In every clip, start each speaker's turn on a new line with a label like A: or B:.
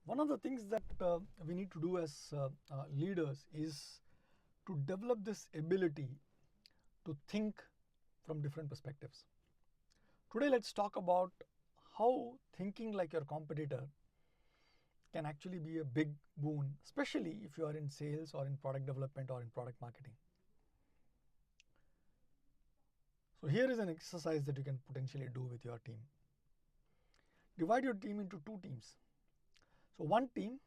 A: One of the things that we need to do as leaders is to develop this ability to think from different perspectives. Today, let's talk about how thinking like your competitor can actually be a big boon, especially if you are in sales or in product development or in product marketing. So here is an exercise that you can potentially do with your team. Divide your team into two teams. So one team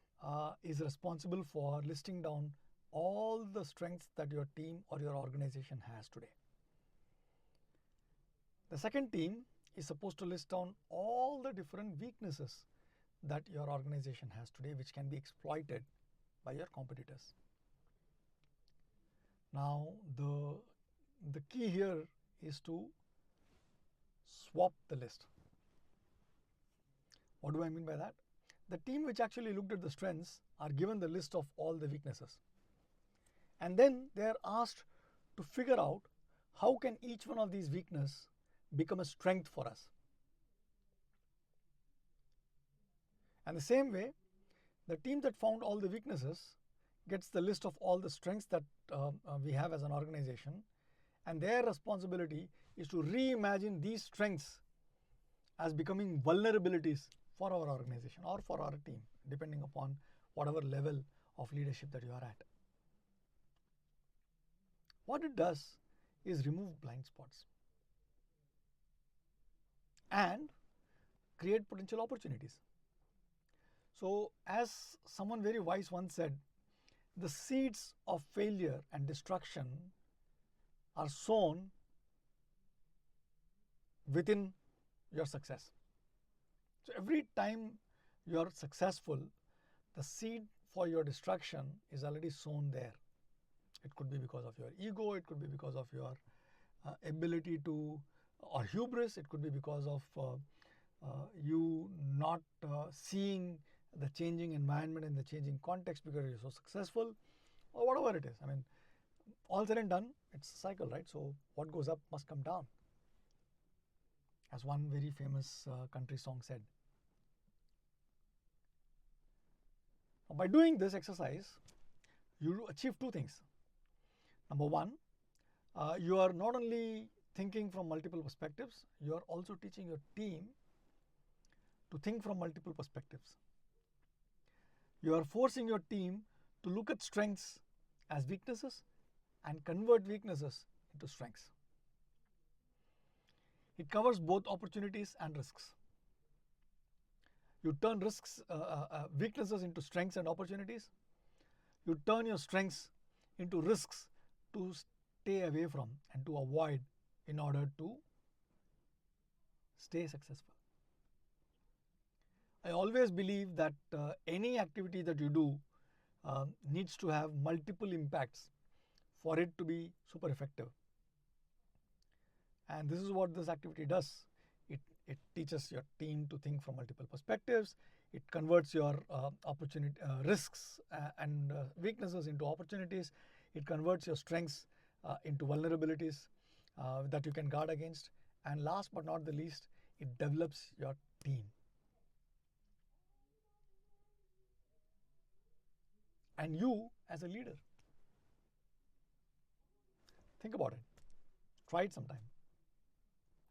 A: is responsible for listing down all the strengths that your team or your organization has today. The second team is supposed to list down all the different weaknesses that your organization has today, which can be exploited by your competitors. Now, the key here is to swap the list. What do I mean by that? The team which actually looked at the strengths are given the list of all the weaknesses. And then they are asked to figure out how can each one of these weaknesses become a strength for us. And the same way, the team that found all the weaknesses gets the list of all the strengths that we have as an organization, and their responsibility is to reimagine these strengths as becoming vulnerabilities for our organization or for our team, depending upon whatever level of leadership that you are at. What it does is remove blind spots and create potential opportunities. So, as someone very wise once said, the seeds of failure and destruction are sown within your success. So every time you are successful, the seed for your destruction is already sown there. It could be because of your ego, it could be because of your ability to, or hubris, it could be because of you not seeing the changing environment and the changing context because you're so successful, or whatever it is. I mean, all said and done, it's a cycle, right? So what goes up must come down, as one very famous country song said. By doing this exercise, you achieve two things. Number one, you are not only thinking from multiple perspectives, you are also teaching your team to think from multiple perspectives. You are forcing your team to look at strengths as weaknesses and convert weaknesses into strengths. It covers both opportunities and risks. You turn weaknesses into strengths and opportunities. You turn your strengths into risks to stay away from and to avoid in order to stay successful. I always believe that any activity that you do needs to have multiple impacts for it to be super effective. And this is what this activity does. It teaches your team to think from multiple perspectives. It converts your risks and weaknesses into opportunities. It converts your strengths into vulnerabilities that you can guard against. And last but not the least, it develops your team. And you as a leader. Think about it. Try it sometime.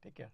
A: Take care.